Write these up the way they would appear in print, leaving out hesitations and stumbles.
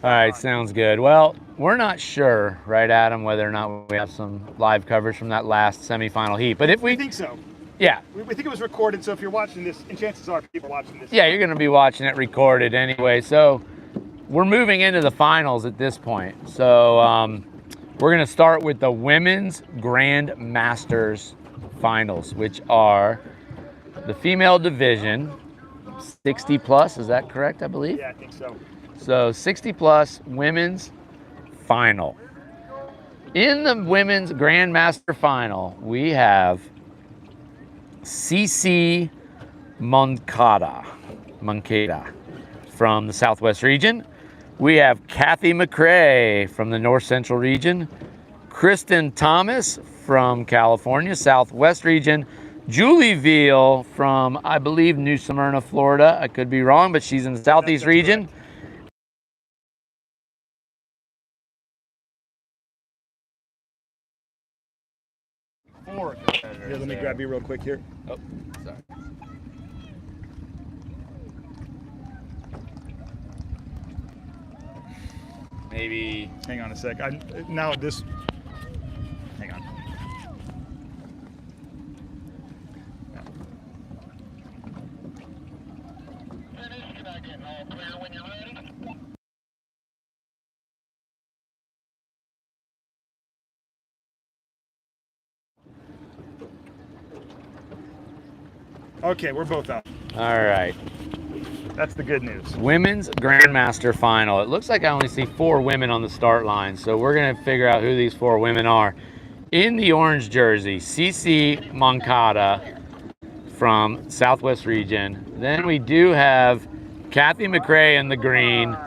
All right, sounds good. Well, we're not sure, right, Adam, whether or not we have some live coverage from that last semifinal heat. But if we think so. Yeah. We think it was recorded, so if you're watching this, and chances are people are watching this. Yeah, you're going to be watching it recorded anyway. So we're moving into the finals at this point. So we're going to start with the women's grandmasters finals, which are the female division, 60 plus. Is that correct, I believe? Yeah, I think so. So 60 plus women's final. In the women's grandmaster final, we have CC Moncada from the Southwest region. We have Kathy McCrae from the North Central region. Kristen Thomas from California, Southwest region. Julie Veal from, I believe, New Smyrna, Florida. I could be wrong, but she's in the Southeast region. Correct. Here, let me grab you real quick here. Oh, sorry. Maybe. Hang on a sec. Now this. Hang on. Can I get all clear when you're ready? Okay, we're both out. All right. That's the good news. Women's Grandmaster Final. It looks like I only see 4 women on the start line, so we're going to figure out who these 4 women are. In the orange jersey, CC Moncada from Southwest region. Then we do have Kathy McCrae in the green,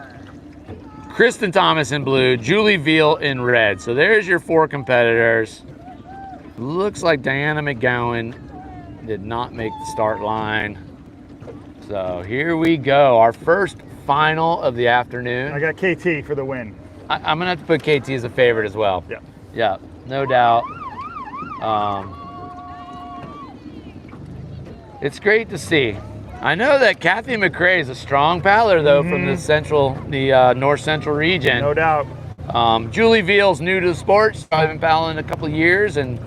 Kristen Thomas in blue, Julie Veal in red. So there's your 4 competitors. Looks like Diana McGowan did not make the start line. So here we go, our first final of the afternoon. I got KT for the win. I'm gonna have to put KT as a favorite as well. Yeah. Yeah, no doubt. It's great to see. I know that Kathy McCrae is a strong paddler though from the North Central region. No doubt. Julie Veal's new to the sport. She's probably been paddling a couple of years, and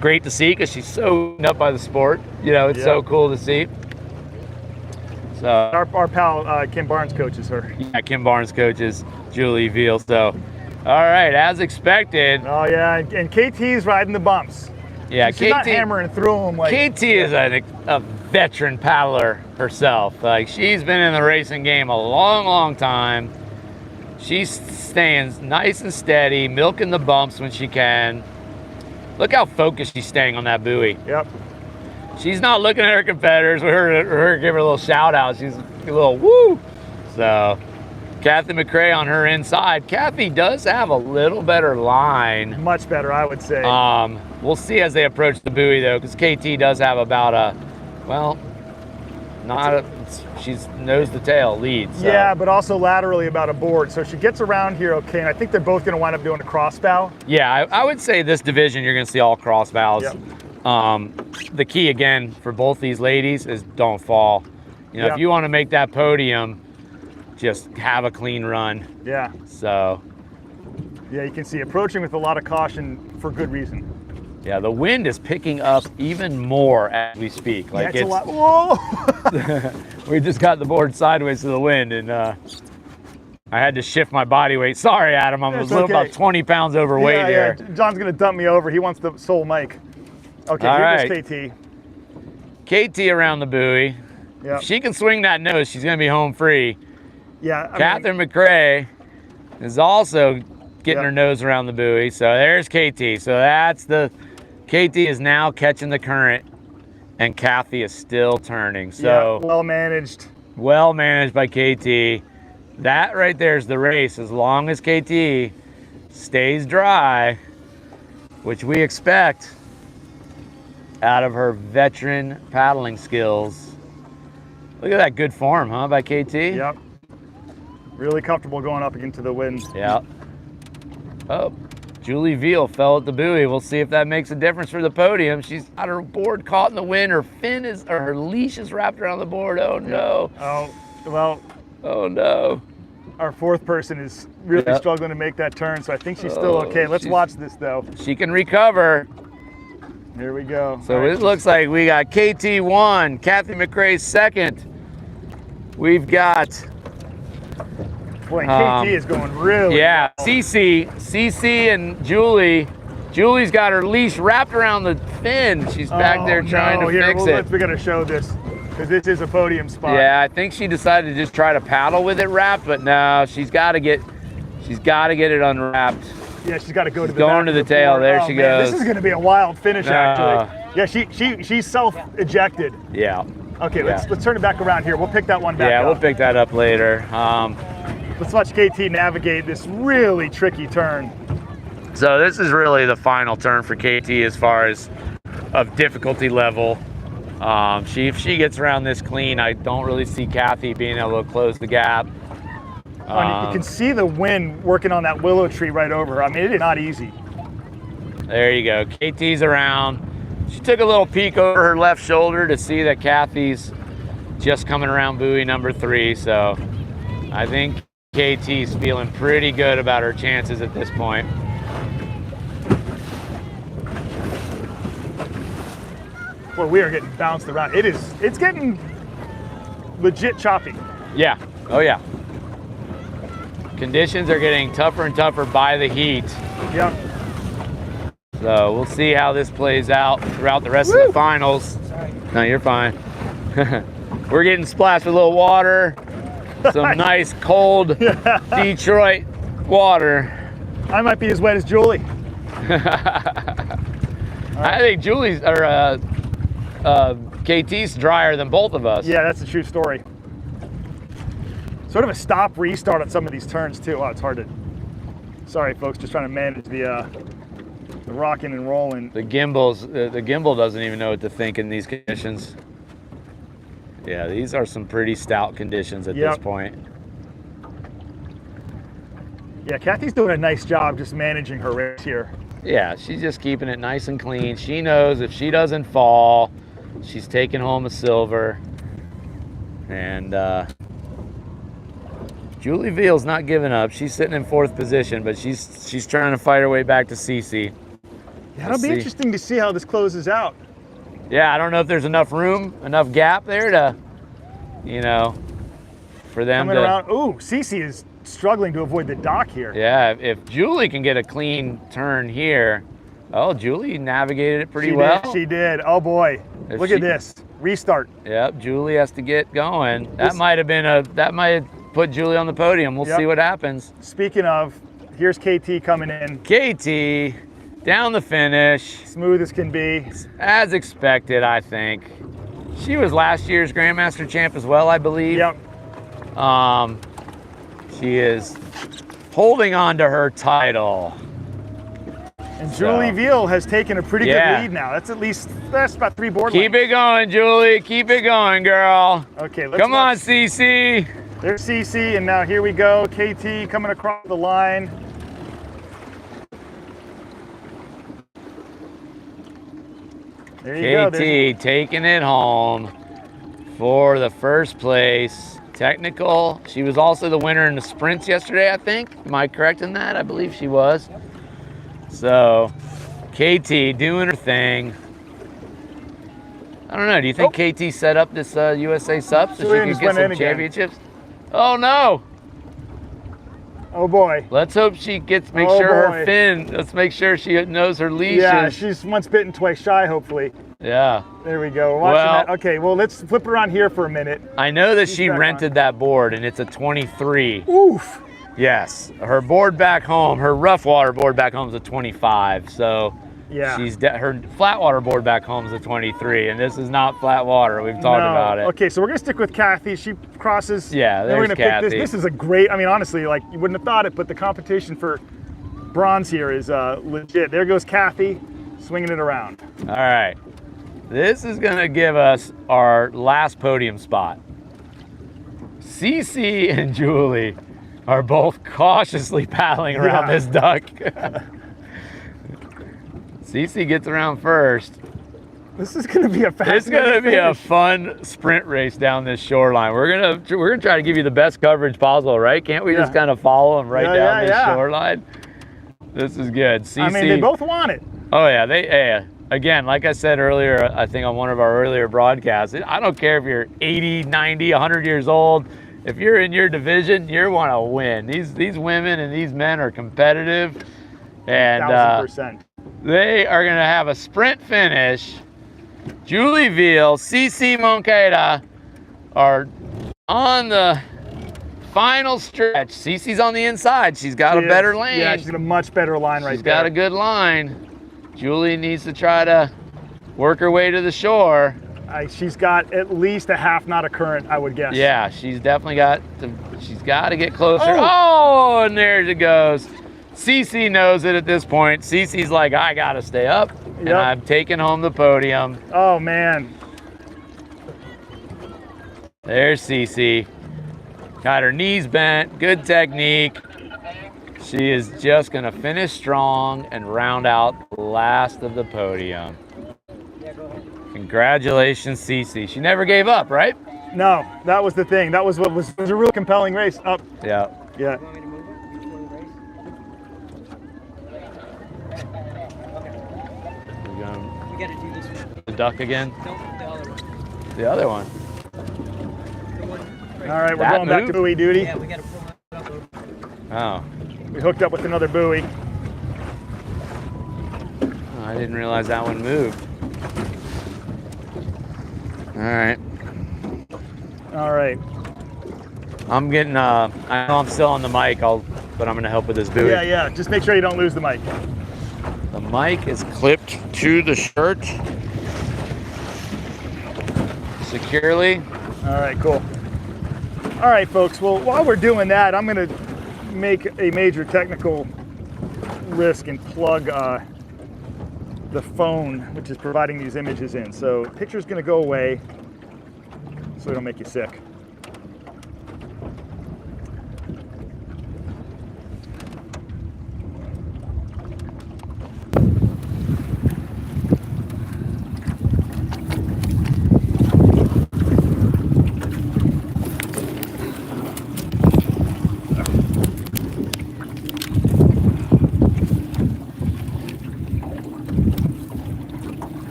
great to see because she's so up by the sport. You know, it's so cool to see. So our pal Kim Barnes coaches her. Yeah, Kim Barnes coaches Julie Veal. So, all right, as expected. Oh yeah, and KT's riding the bumps. Yeah, she's not hammering through them like. KT is a veteran paddler herself. Like, she's been in the racing game a long, long time. She's staying nice and steady, milking the bumps when she can. Look how focused she's staying on that buoy. Yep. She's not looking at her competitors. We heard her give her a little shout out. She's a little woo. So, Kathy McCrae on her inside. Kathy does have a little better line. Much better, I would say. We'll see as they approach the buoy though, because KT does have about a, well, she's nose to tail lead. So. Yeah, but also laterally about a board. So she gets around here okay, and I think they're both going to wind up doing a cross bow. Yeah, I would say this division you're going to see all cross bows. Yep. The key again for both these ladies is don't fall. You know, if you want to make that podium, just have a clean run. Yeah. So. Yeah, you can see approaching with a lot of caution for good reason. Yeah, the wind is picking up even more as we speak. Like, it's a lot. Whoa! We just got the board sideways to the wind, and I had to shift my body weight. Sorry, Adam, I'm about 20 pounds overweight here. Yeah, John's gonna dump me over. He wants the sole mic. Okay, here's KT. KT around the buoy. Yeah. If she can swing that nose, she's gonna be home free. Yeah. Catherine McCrae is also getting her nose around the buoy. So there's KT. So that's KT is now catching the current, and Kathy is still turning. So well managed. Well managed by KT. That right there is the race. As long as KT stays dry, which we expect out of her veteran paddling skills. Look at that good form, huh, by KT? Yep. Really comfortable going up into the wind. Yeah. Oh, Julie Veal fell at the buoy. We'll see if that makes a difference for the podium. She's got her board caught in the wind. Her her leash is wrapped around the board. Oh no. Oh, well. Oh no. Our fourth person is really struggling to make that turn, so I think she's still okay. Let's watch this, though. She can recover. Here we go. So it looks like we got KT 1, Kathy McRae 2nd. We've got... Boy, KT is going really well. Cece and Julie. Julie's got her leash wrapped around the fin. She's back there trying to fix it. We're gonna show this, because this is a podium spot. Yeah, I think she decided to just try to paddle with it wrapped, but no, she's got to get it unwrapped. Yeah, she's got to go to the going to the tail. There she goes. This is going to be a wild finish, actually. Yeah, she's self-ejected. Yeah. Okay, let's turn it back around here. We'll pick that one back up. Yeah, we'll pick that up later. Let's watch KT navigate this really tricky turn. So this is really the final turn for KT as far as of difficulty level. If she gets around this clean, I don't really see Kathy being able to close the gap. You can see the wind working on that willow tree right over her. I mean, it is not easy. There you go. KT's around. She took a little peek over her left shoulder to see that Kathy's just coming around buoy number 3. So I think KT's feeling pretty good about her chances at this point. Well, we are getting bounced around. It's getting legit choppy. Yeah. Oh yeah. Conditions are getting tougher and tougher by the heat. Yep. So we'll see how this plays out throughout the rest of the finals. Sorry. No, you're fine. We're getting splashed with a little water. Some nice cold Detroit water. I might be as wet as Julie. I think Julie's or KT's drier than both of us. Yeah, that's a true story. Sort of a stop restart on some of these turns too. Oh, it's hard to. Sorry, folks, just trying to manage the rocking and rolling. The gimbal doesn't even know what to think in these conditions. Yeah, these are some pretty stout conditions at this point. Yeah, Kathy's doing a nice job just managing her race here. Yeah, she's just keeping it nice and clean. She knows if she doesn't fall, she's taking home a silver. And Julie Veal's not giving up. She's sitting in 4th position, but she's trying to fight her way back to Cece. Yeah, it'll be interesting to see how this closes out. Yeah, I don't know if there's enough room, enough gap there to, for them coming around. Ooh, Cece is struggling to avoid the dock here. Yeah, if Julie can get a clean turn here. Oh, Julie navigated it pretty well. She did. Oh boy. Look at this. Restart. Yep, Julie has to get going. That might have put Julie on the podium. We'll see what happens. Speaking of, here's KT coming in. KT down the finish. Smooth as can be. As expected, I think. She was last year's Grandmaster champ as well, I believe. Yep. She is holding on to her title. And Julie Veal has taken a pretty good lead now. That's about 3 board Keep it going, Julie. Keep it going, girl. Okay, come on, Cece. There's Cece, and now here we go. KT coming across the line. There you go. KT taking it home for the first place. Technical. She was also the winner in the sprints yesterday, I think. Am I correct in that? I believe she was. So, KT doing her thing. I don't know. Do you think KT set up this USA Sup so she could get some championships? Oh no! Oh boy. Let's hope she makes sure her fin. Let's make sure she knows her leash. Yeah, she's once bitten, twice shy, hopefully. Yeah. There we go. We're watching that. Okay, well, let's flip around here for a minute. I know that she rented that board, and it's a 23. Oof. Yes. Her board back home, her rough water board back home is a 25. So yeah, her flat water board back home is a 23, and this is not flat water. We've talked about it. Okay, so we're gonna stick with Kathy. She crosses. Yeah, then we're gonna Kathy. pick this. This is a great. I mean, honestly, like you wouldn't have thought it, but the competition for bronze here is legit. There goes Kathy, swinging it around. All right. This is going to give us our last podium spot. Cece and Julie are both cautiously paddling around this duck. Cece gets around first. This is going to be a fascinating It's going to be a finish. fun sprint race down this shoreline. We're gonna try to give you the best coverage possible, right? Can't we just kind of follow them right down this shoreline? This is good. CC, I mean, they both want it. Oh yeah, again, like I said earlier, I think on one of our earlier broadcasts, I don't care if you're 80, 90, 100 years old. If you're in your division, you want to win. These women and these men are competitive, and 1000%. they are going to have a sprint finish. Julie Veal, CC Moncada are on the final stretch. CC's on the inside. She's got a better lane. Yeah, she's got a much better line right there. She's got a good line. Julie needs to try to work her way to the shore. She's got at least a half knot of current, I would guess. Yeah, she's definitely she's got to get closer. Oh, and there she goes. CC knows it at this point. CC's like, I got to stay up, and I'm taking home the podium. Oh, man. There's CC. Got her knees bent, good technique. She is just gonna finish strong and round out the last of the podium. Congratulations, CC. She never gave up, right? No, that was the thing. That was what was a real compelling race. Up. Yeah. Yeah. We gotta do this one. The duck again? No, the other one. The other one. The one right All right, we're That going back to moved? buoy duty. Yeah, we gotta pull it up. Oh. We hooked up with another buoy. Oh, I didn't realize that one moved. All right. All right. I'm getting, I know I'm still on the mic, but I'm gonna help with this buoy. Yeah. Just make sure you don't lose the mic. The mic is clipped to the shirt securely. All right, cool. All right, folks. Well, while we're doing that, I'm going to make a major technical risk and plug the phone, which is providing these images in. So picture's going to go away so it'll make you sick.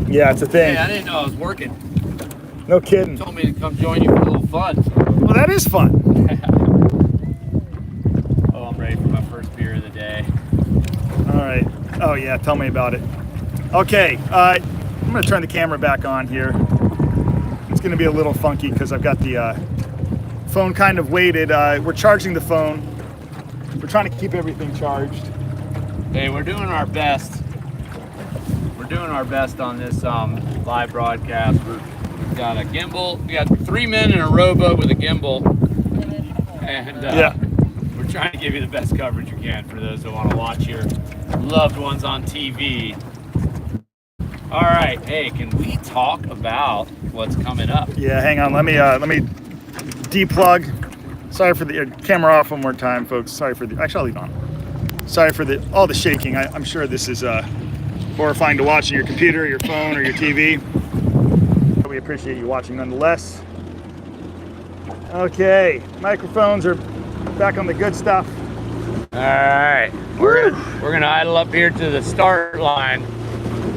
Yeah, it's a thing. Hey, I didn't know I was working. No kidding. You told me to come join you for a little fun. Well, that is fun. Oh, I'm ready for my first beer of the day. All right. Oh, yeah, tell me about it. Okay, I'm going to turn the camera back on here. It's going to be a little funky because I've got the phone kind of weighted. We're charging the phone. We're trying to keep everything charged. Hey, we're doing our best. We're doing our best on this live broadcast. We've got a gimbal. We got 3 men in a rowboat with a gimbal, and we're trying to give you the best coverage you can for those that want to watch your loved ones on TV. All right, hey, can we talk about what's coming up? Yeah, hang on. Let me deplug. Sorry for the camera off one more time, folks. Sorry for the. Actually, I'll leave it on. Sorry for all the shaking. I'm sure this is horrifying to watch on your computer, your phone, or your TV. But we appreciate you watching nonetheless. Okay, microphones are back on the good stuff. All right, we're gonna idle up here to the start line,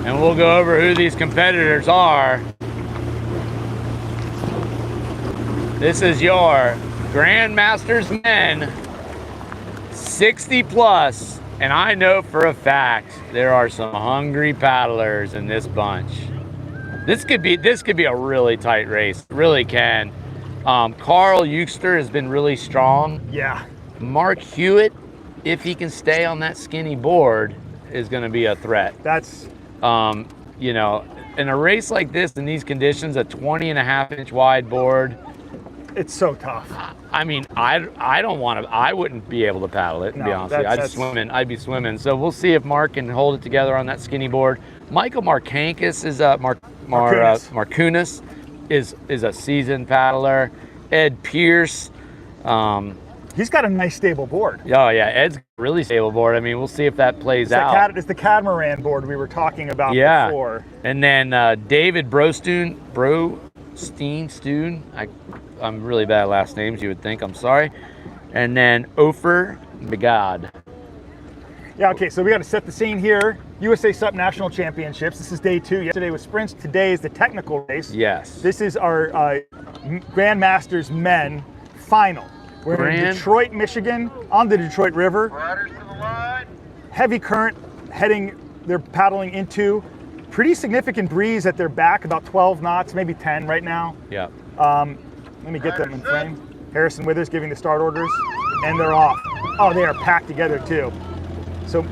and we'll go over who these competitors are. This is your grandmasters men, 60 plus. And I know for a fact there are some hungry paddlers in this bunch. This could be a really tight race. It really can. Carl Euster has been really strong. Yeah. Mark Hewitt, if he can stay on that skinny board, is going to be a threat. That's you know, in a race like this, in these conditions, a 20.5-inch wide board. It's so tough. I mean, I wouldn't be able to paddle it, to be honest with you. I'd be swimming. So we'll see if Mark can hold it together on that skinny board. Michael Markankus is Markunis is a seasoned paddler. Ed Pierce. He's got a nice stable board. Oh yeah, Ed's really stable board. I mean, we'll see if that plays out. It's the catamaran board we were talking about before. And then David Brostein. I'm really bad at last names, you would think. I'm sorry. And then Ofer Begad. Yeah, okay, so we got to set the scene here. USA Sup National Championships. This is day 2. Yesterday was sprints. Today is the technical race. Yes. This is our grandmasters men final. We're in Detroit, Michigan, on the Detroit River. Riders to the line. Heavy current they're paddling into. Pretty significant breeze at their back, about 12 knots, maybe 10 right now. Yeah. Let me get them in frame. Harrison Withers giving the start orders, and they're off. Oh, they are packed together too. So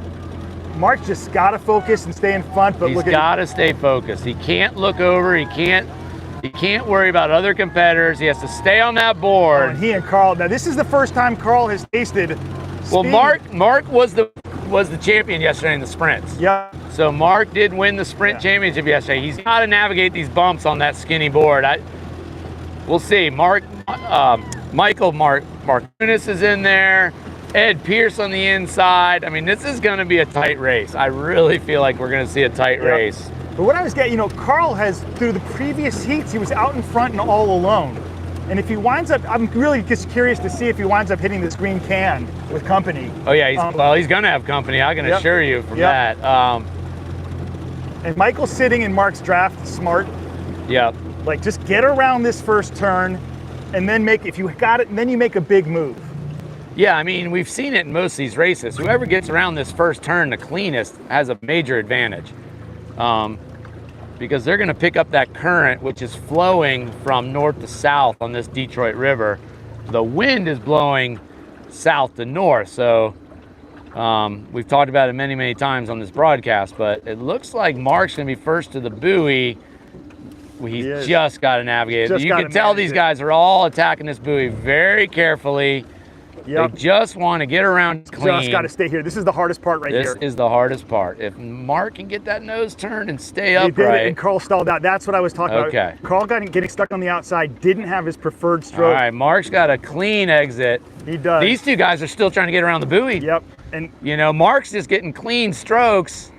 Mark's just got to focus and stay in front, but He's got to stay focused. He can't look over. He can't worry about other competitors. He has to stay on that board. And he and Carl. Now this is the first time Carl has tasted speed. Well, Mark was the champion yesterday in the sprints. Yeah. So Mark did win the sprint championship yesterday. He's got to navigate these bumps on that skinny board. We'll see. Michael Markunis is in there. Ed Pierce on the inside. I mean, this is going to be a tight race. I really feel like we're going to see a tight race. But what I was getting, Carl has, through the previous heats, he was out in front and all alone. And if he winds up, I'm really just curious to see if he winds up hitting this green can with company. Oh yeah, he's going to have company. I can assure you from that. And Michael's sitting in Mark's draft, smart. Yep. Like, just get around this first turn, and then if you got it, and then you make a big move. Yeah, I mean, we've seen it in most of these races. Whoever gets around this first turn the cleanest has a major advantage. Because they're going to pick up that current, which is flowing from north to south on this Detroit River. The wind is blowing south to north, so we've talked about it many, many times on this broadcast, but it looks like Mark's going to be first to the buoy. He's just got to navigate it. You can tell these guys are all attacking this buoy very carefully. They just want to get around clean. Just got to stay here. This is the hardest part here. This is the hardest part. If Mark can get that nose turned and stay upright. And Carl stalled out. That's what I was talking about. Carl getting stuck on the outside, didn't have his preferred stroke. All right, Mark's got a clean exit. He does. These two guys are still trying to get around the buoy. Yep. And Mark's just getting clean strokes.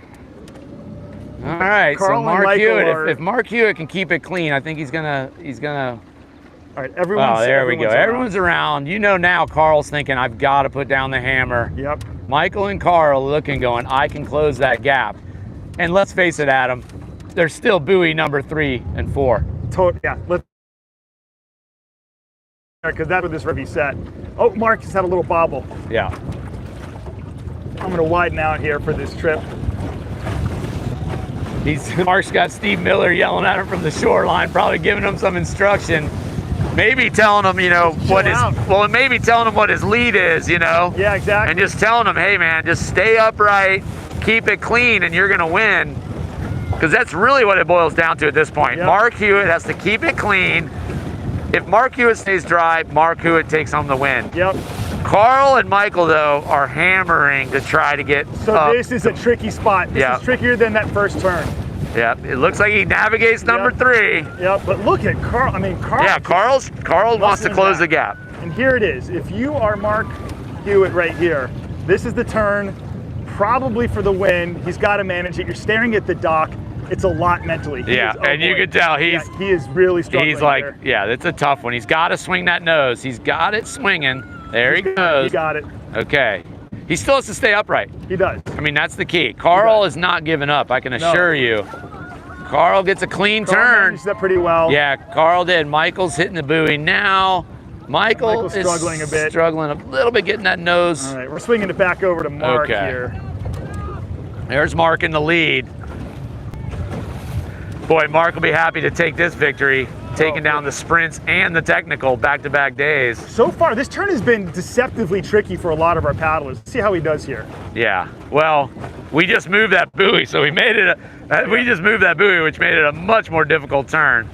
All right, Carl so Mark Hewitt, if Mark Hewitt can keep it clean, I think he's gonna. All right, everyone's. Oh, there we go. Everyone's around. Now Carl's thinking, I've got to put down the hammer. Yep. Michael and Carl looking, going, I can close that gap. And let's face it, Adam, there's still buoy number 3 and 4. Yeah. Because that's what this review set. Oh, Mark has had a little bobble. Yeah. I'm going to widen out here for this trip. Mark's got Steve Miller yelling at him from the shoreline, probably giving him some instruction. Maybe telling him, maybe telling him what his lead is, Yeah, exactly. And just telling him, hey man, just stay upright, keep it clean, and you're gonna win. Because that's really what it boils down to at this point. Yep. Mark Hewitt has to keep it clean. If Mark Hewitt stays dry, Mark Hewitt takes home the win. Yep. Carl and Michael, though, are hammering to try to get up. This is a tricky spot. This is trickier than that first turn. Yeah, it looks like he navigates number 3. Yeah, but look at Carl. Carl. Yeah, Carl wants to close the gap. And here it is. If you are Mark Hewitt right here, this is the turn, probably for the win. He's got to manage it. You're staring at the dock. It's a lot mentally. And you can tell he is really struggling. He's like, here. it's a tough one. He's got to swing that nose. He's got it swinging. There he goes. He got it. Okay. He still has to stay upright. He does. I mean, that's the key. Carl is not giving up, I can assure you. Carl gets a clean turn. Managed that pretty well. Yeah, Carl did. Michael's hitting the buoy now. Michael's struggling a bit. Struggling a little bit getting that nose. All right, we're swinging it back over to Mark here. There's Mark in the lead. Boy, Mark will be happy to take this victory, taking down the sprints and the technical back-to-back days. So far, this turn has been deceptively tricky for a lot of our paddlers. Let's see how he does here. Yeah, well, we just moved that buoy, so we made it. We just moved that buoy, which made it a much more difficult turn.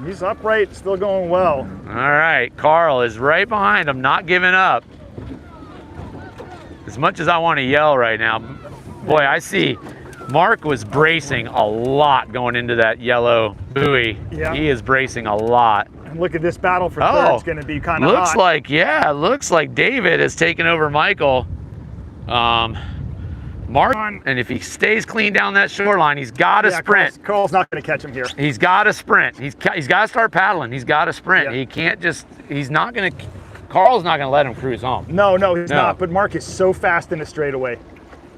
He's upright, still going well. All right, Carl is right behind him, not giving up. As much as I want to yell right now, boy, I see Mark was bracing a lot going into that yellow buoy. Yeah. He is bracing a lot. And look at this battle for third. It's going to be kind of looks hot. looks like David has taken over Michael. Mark, and if he stays clean down that shoreline, he's got to sprint. Carl's not going to catch him here. He's got to sprint. He's got to start paddling. He's got to sprint. Yeah. He can't just. He's not going to. Carl's not going to let him cruise home. No, he's not. But Mark is so fast in the straightaway.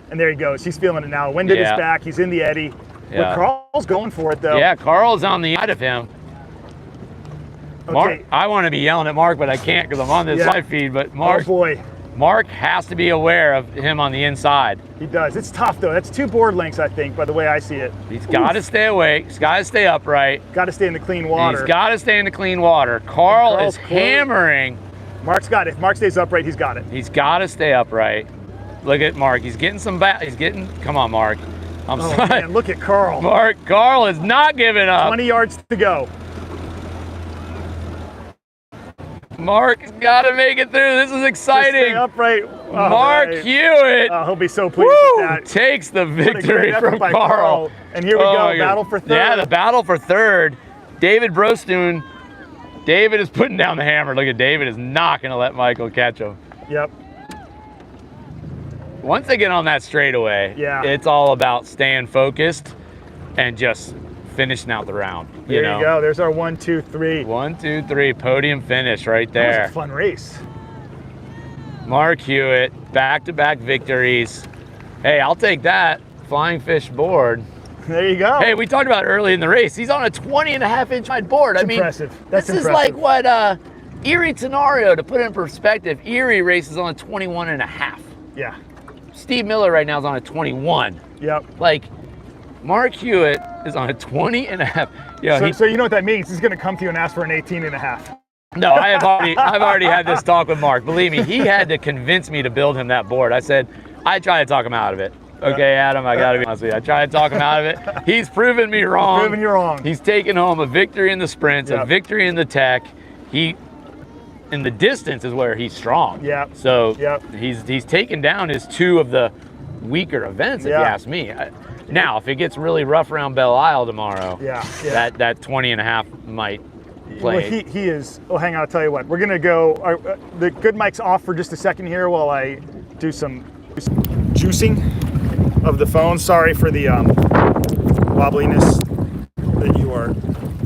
And there he goes. He's feeling it now. Wind at his back. He's in the eddy. Yeah. But Carl's going for it, though. Yeah, Carl's on the side of him. Okay. Mark, I want to be yelling at Mark, but I can't because I'm on this live feed. But Mark, oh boy, Mark has to be aware of him on the inside. He does. It's tough though. That's 2 board lengths, I think, by the way I see it. He's got to stay awake. He's got to stay upright. Got to stay in the clean water. He's got to stay in the clean water. Carl is hammering. Mark's got it. If Mark stays upright, he's got it. He's got to stay upright. Look at Mark. He's getting some He's getting. Come on, Mark. I'm sorry. Man, look at Carl. Carl is not giving up. 20 yards to go. Mark's got to make it through. This is exciting. Stay upright. Oh, Mark Hewitt. Oh, he'll be so pleased with that. Takes the victory from by Carl. And here we go. Battle for third. Yeah, the battle for third. David Brostoon. David is putting down the hammer. Look at David is not going to let Michael catch him. Yep. Once they get on that straightaway, it's all about staying focused and just finishing out the round. There you go. There's our 1, 2, 3. 1, 2, 3 podium finish right there. That was a fun race. Mark Hewitt, back-to-back victories. Hey, I'll take that. Flying fish board. There you go. Hey, we talked about early in the race. He's on a 20.5-inch wide board. That's impressive. That's this is like what Erie Tenorio, to put it in perspective, Erie races on a 21.5. Yeah. Steve Miller right now is on a 21. Yep. Like, Mark Hewitt is on a 20.5. So you know what that means? He's going to come to you and ask for an 18.5. No, I've already had this talk with Mark. Believe me, he had to convince me to build him that board. I said, I tried to talk him out of it. Okay, Adam, I gotta be honest with you. I tried to talk him out of it. He's proven me wrong. Proven you wrong. He's taken home a victory in the sprints, a victory in the tech. In the distance is where he's strong. Yeah. So he's taken down his 2 of the weaker events, if you ask me. Now, if it gets really rough around Belle Isle tomorrow, that 20.5 might play. Well, he is. Oh, hang on. I'll tell you what. We're gonna go. The good mic's off for just a second here while I do some juicing of the phone. Sorry for the wobbliness that you are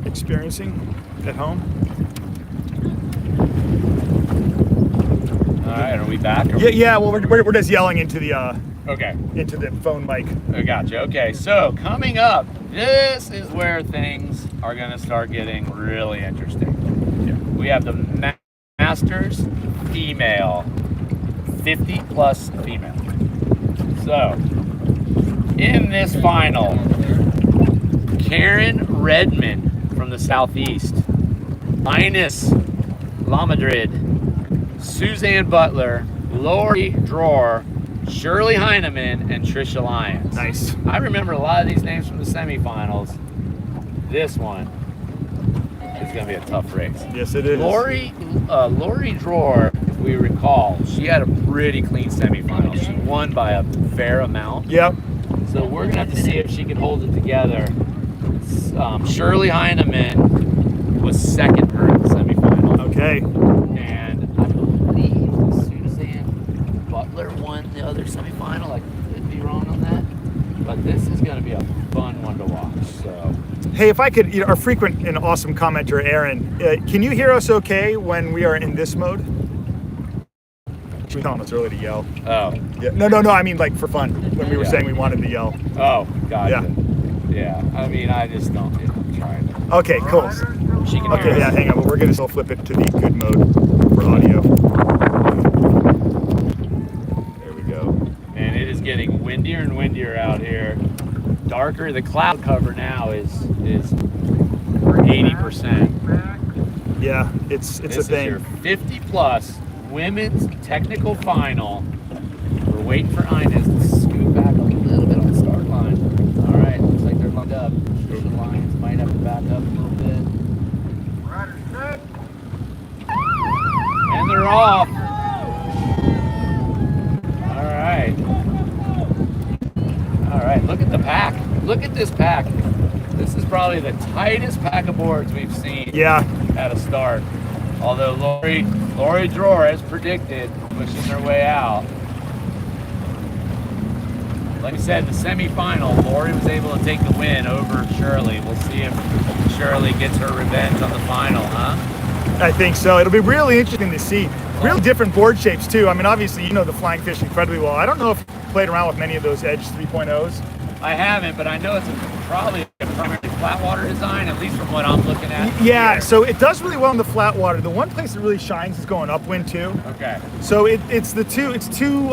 experiencing at home. All right, are we back? Yeah. Well, we're just yelling into the into the phone mic. I gotcha. Okay, so coming up, this is where things are going to start getting really interesting. Yeah. We have the Masters female, 50 plus female. So in this final, Karen Redmond from the Southeast, Ines Lamadrid, Suzanne Butler, Lori Drawer, Shirley Heineman, and Trisha Lyons. Nice. I remember a lot of these names from the semifinals. This one is going to be a tough race. Yes, it is. Lori Drawer, if we recall, she had a pretty clean semifinal. She won by a fair amount. Yep. So we're going to have to see if she can hold it together. Shirley Heineman was second her in the semifinal. Okay. And I believe Suzanne Butler won the other semifinal. I could be wrong on that. But this is going to be a fun one to watch. So. Hey, if I could, our frequent and awesome commenter, Aaron, can you hear us okay when we are in this mode? She was telling us early to yell. Oh. Yeah. No. I mean, like for fun, when we were saying we wanted to yell. Oh, gotcha. Yeah. I mean, I just don't. Try it. Okay, cool. She can okay, yeah, hang on, but we're gonna still flip it to the good mode for audio. There we go. And it is getting windier and windier out here. Darker. The cloud cover now is 80%. Yeah, it's a thing. This is your 50 plus women's technical final. We're waiting for Ines to scoot back a little bit on the start line. All right, looks like they're lined up. The Lions might have to back up a little bit. And they're off. All right. All right, look at the pack. look at this pack. This is probably the tightest pack of boards we've seen Yeah. at a start. Although Lori Drawer, as predicted, pushing their way out. Like I said, the semifinal, Lori was able to take the win over Shirley. We'll see if Shirley gets her revenge on the final, huh? I think so. It'll be really interesting to see. Real different board shapes too. I mean, obviously, you know the Flying Fish incredibly well. I don't know if you played around with many of those Edge 3.0s. I haven't, but I know it's probably a primarily flat water design, at least from what I'm looking at. Yeah, here. so it does really well in the flat water. The one place it really shines is going upwind too. Okay. So it's two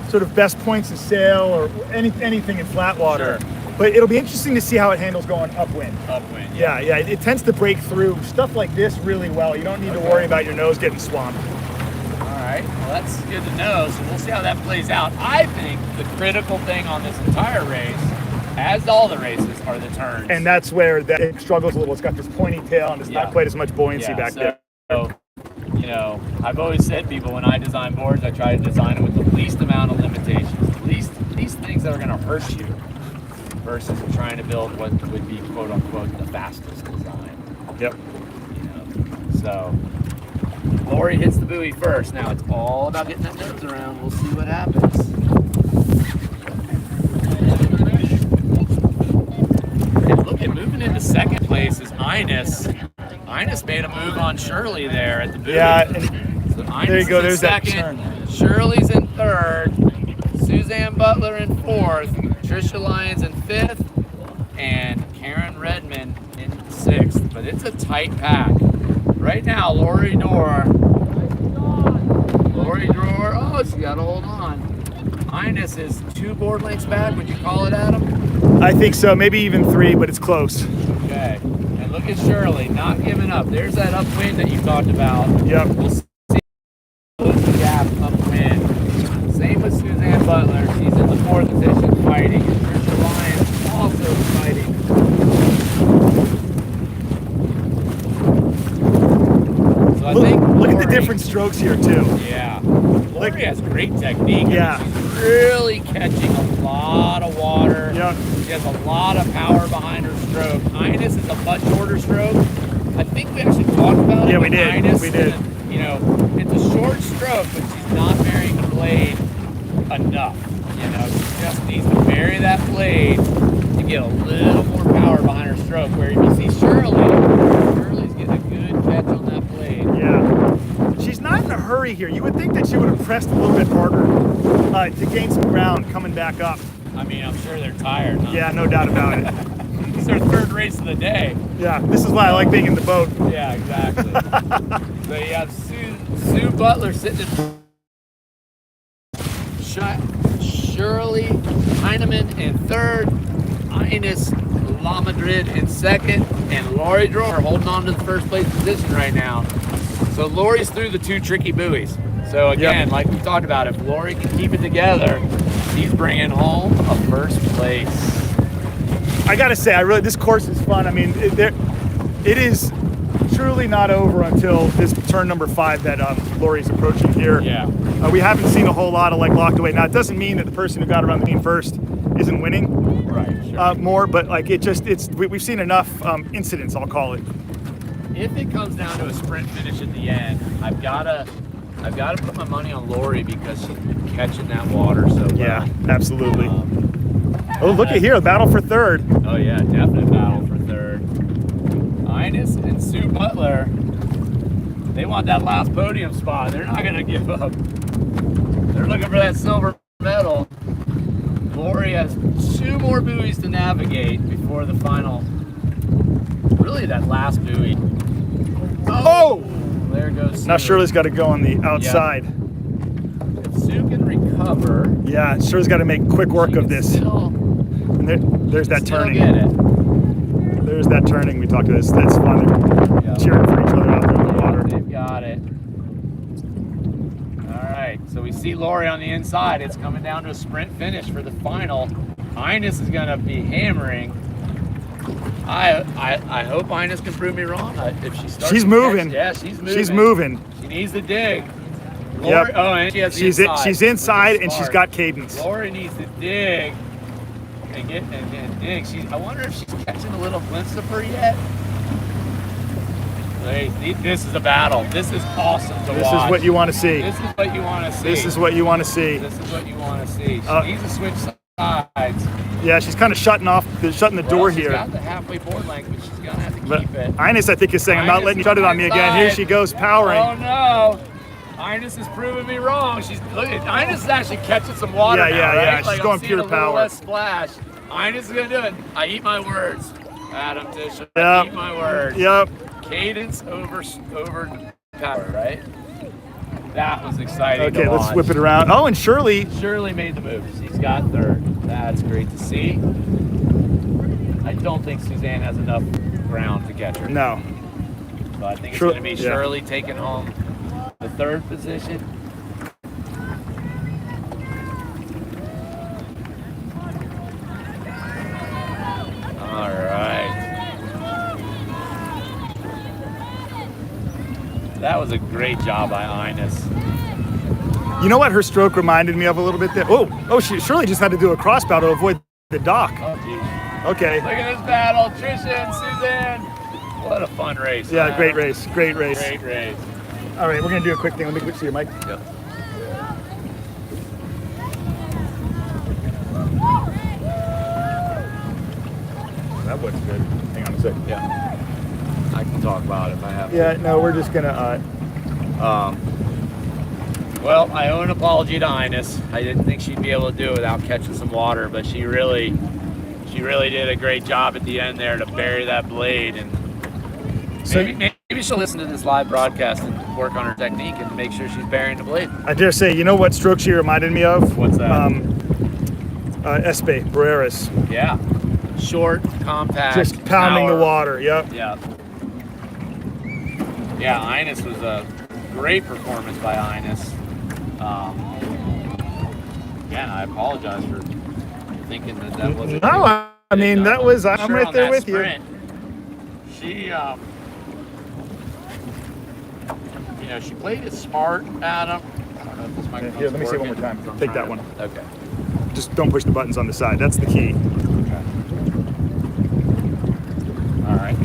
sort of best points of sail or anything in flat water. Sure. But it'll be interesting to see how it handles going upwind. Upwind. Yeah, it tends to break through stuff like this really well. You don't need to worry about your nose getting swamped. All right, well that's good to know. So we'll see how that plays out. I think the critical thing on this entire race, as all the races, are the turns. And that's where it struggles a little. It's got this pointy tail and it's not quite as much buoyancy back there. So, you know, I've always said, people, when I design boards, I try to design it with the least amount of limitations, least things that are going to hurt you, versus trying to build what would be quote unquote the fastest design. Yep. You know, so Lori hits the buoy first. Now it's all about getting that nose around. We'll see what happens. And look at moving into second place is Ines. Ines made a move on Shirley there at the buoy. Yeah, So Ines there you go. is There's in that second. turn. Shirley's in third. Suzanne Butler in fourth. Trisha Lyons in fifth. And Karen Redmond in sixth. But it's a tight pack. Right now, Lori Drawer. Oh, she got to hold on. Ines is 2 board lengths back. Would you call it, Adam? I think so. Maybe even 3, but it's close. Okay. And look at Shirley, not giving up. There's that upwind that you talked about. Yep. We'll see the gap upwind. Same with Suzanne Butler. She's in the 4th position fighting. And Trisha Lyons also fighting. So I think Look at the Lori- different strokes here too. Yeah. Lori has great technique. Yeah. I mean, she's really catching a lot of water. Yep. She has a lot of power behind her stroke. Ines is a much shorter stroke. I think we actually talked about it. Yeah, we with did. Ines. We did. And, you know, it's a short stroke, but she's not burying the blade enough. You know, she just needs to bury that blade to get a little more power behind her stroke. Where you see Shirley's getting a good catch on that blade. Yeah. She's not in a hurry here. You would think that she would have pressed a little bit harder to gain some ground coming back up. I mean, I'm sure they're tired. Huh? Yeah, no doubt about it. It's their 3rd race of the day. Yeah, this is why I like being in the boat. Yeah, exactly. So you have Sue Butler sitting in Shirley Heineman in 3rd, Ines La Madrid in 2nd, and Lori Drawer holding on to the 1st place position right now. So Lori's through the 2 tricky buoys. So again, like we talked about, if Lori can keep it together, she's bringing home a 1st place. I gotta say, this course is fun. I mean, it is truly not over until this turn number 5 that Lori's approaching here. Yeah. We haven't seen a whole lot of locked away. Now, it doesn't mean that the person who got around the team first isn't winning. Right. Sure. More, but we've seen enough incidents, I'll call it. If it comes down to a sprint finish at the end, I've gotta put my money on Lori because she's been catching that water so well. Yeah, absolutely. Oh, look at here, a battle for 3rd. Oh yeah, definite battle for 3rd. Ines and Sue Butler, they want that last podium spot. They're not gonna give up. They're looking for that silver medal. Lori has 2 more buoys to navigate before the final. Really, that last buoy. Oh! There goes Sue. Now Shirley's got to go on the outside. If Sue can recover. Yeah, Shirley's got to make quick work she of can this. Still, And there's that still turning. Get it. There's that turning we talked about. That's fun. They're Yeah. cheering for each other out there in the water. They've got it. All right, so we see Lori on the inside. It's coming down to a sprint finish for the final. Ines is going to be hammering. I hope Ines can prove me wrong. If she starts, She's to moving. Catch, yeah, she's moving. She's moving. She needs to dig. Lori, Yep. Oh, and she has the She's inside. she's inside and she's Smart. got cadence. Lori needs to dig and get and dig. I wonder if she's catching a little glimpse of her yet. This is a battle. This is awesome to watch. This is what you want to see. This is what you want to see. This is what you want to see. This is what you want to see. She needs to switch sides. Yeah, she's kind of shutting the door She's here. got the halfway board length, but she's gonna have to keep it. Ines, I think, is saying, I'm not letting you shut it on me again. Here she goes, powering. Oh no! Ines is proving me wrong. Look at Ines is actually catching some water now, yeah. right? She's like, going I'm seeing pure a little power. less splash. Ines is gonna do it. I eat my words, Adam Tisha. I Yep. eat my words. Yep. Cadence over power, right? That was exciting. Okay, to let's watch. whip it around. Oh, and Shirley. Shirley made the move. She's got third. That's great to see. I don't think Suzanne has enough ground to catch her. No. So I think it's going to be Shirley taking home the third position. All right. That was a great job by Ines. You know what her stroke reminded me of a little bit there? She Shirley just had to do a crossbow to avoid the dock. Oh, geez. Okay. Look at this battle, Trisha and Suzanne. What a fun race. Yeah, man. great race. Great race. Great race. All right, we're going to do a quick thing. Let me see your mic. Yep. That looks good. Hang on a second. Yeah. I can talk about it if I have to. Yeah, no, we're just going to... Well, I owe an apology to Ines. I didn't think she'd be able to do it without catching some water, but she really did a great job at the end there to bury that blade. And maybe she'll listen to this live broadcast and work on her technique and make sure she's burying the blade. I dare say, you know what stroke she reminded me of? What's that? Espe Barreras. Yeah. Short, compact. Just pounding power. the water. Yep. Yeah. Yeah, Ines was a great performance by Ines. Again, I apologize for thinking that wasn't. No, I mean, that was, I'm right there with you. She, she played it smart, Adam. I don't know if this microphone's Here, let me see one working. more time. I'm Take trying that to- one. Okay. Just don't push the buttons on the side. That's the key. Okay. All right.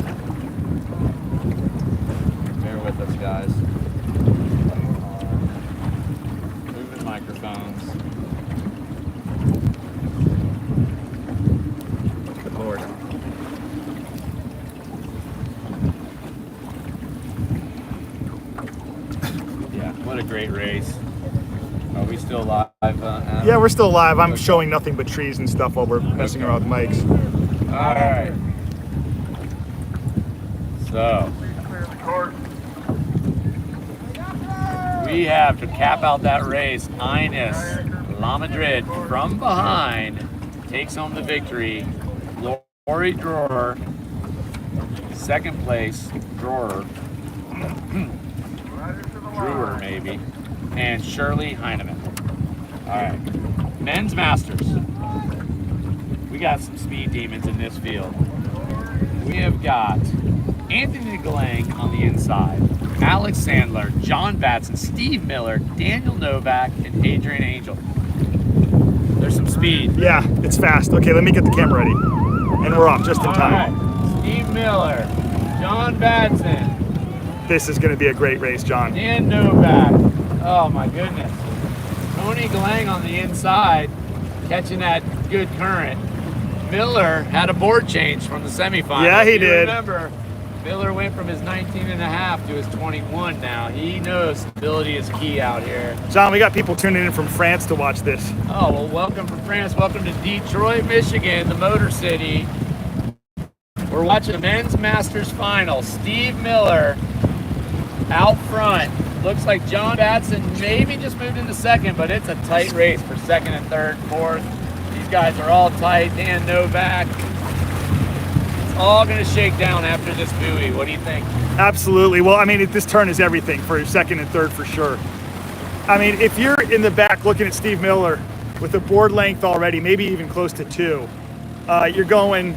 Bear with us, guys. Moving microphones. Good Lord. Yeah, what a great race. Are we still live? Adam? Yeah, we're still live. I'm showing nothing but trees and stuff while we're messing around with mics. All right. So, we have to cap out that race. Ines La Madrid from behind takes home the victory. Lori Drawer, second place, Drawer, Brewer maybe, and Shirley Heineman. All right, men's masters. We got some speed demons in this field. We have got Anthony Galang on the inside, Alex Sandler, John Batson, Steve Miller, Daniel Novak, and Adrian Angel. There's some speed. Yeah, it's fast. Okay, let me get the camera ready. And we're off just in time. All right, Steve Miller, John Batson, This is going to be a great race, John. Dan Novak. Oh my goodness. Tony Galang on the inside, catching that good current. Miller had a board change from the semifinals. Yeah, he You did. Remember, Miller went from his 19 and a half to his 21 now. He knows stability is key out here. John, we got people tuning in from France to watch this. Oh, well, welcome from France. Welcome to Detroit, Michigan, the Motor City. We're watching the men's Masters final. Steve Miller out front. Looks like John Batson maybe just moved into second, but it's a tight race for second and third, fourth. These guys are all tight. Dan Novak. It's all going to shake down after this buoy. What do you think? Absolutely. Well, I mean, this turn is everything for second and third for sure. I mean, if you're in the back looking at Steve Miller with a board length already, maybe even close to 2, you're going,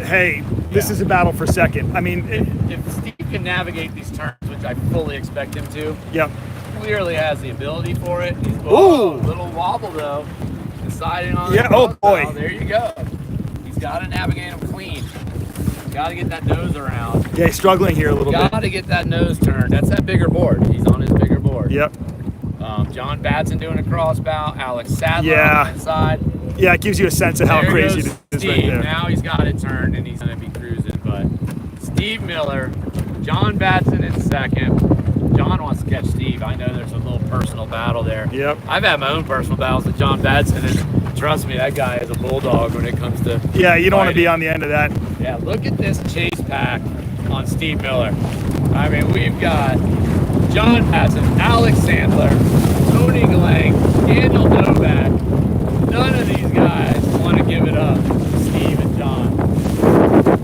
hey, this is a battle for second. I mean, If Steve can navigate these turns, which I fully expect him to, yep. clearly has the ability for it. He's Ooh. little wobble though. deciding on Yeah, the oh boy. crossbow. There you go. He's got to navigate him clean. Got to get that nose around. Yeah, he's struggling here a little bit. Got to get that nose turned. That's that bigger board. He's on his bigger board. Yep. John Batson doing a crossbow. Alex Sadler Yeah. on the inside. Yeah, it gives you a sense of how There crazy goes it is Steve. right there. Now he's got it turned and he's going to be cruising. But Steve Miller, John Batson in second. John wants to catch Steve. I know there's a little personal battle there. Yep. I've had my own personal battles with John Batson, and trust me, that guy is a bulldog when it comes to Yeah, you don't want to fighting. be on the end of that. Yeah, look at this chase pack on Steve Miller. I mean, we've got John Batson, Alex Sandler, Tony Glang, Daniel Novak. None of these guys want to give it up to Steve and John.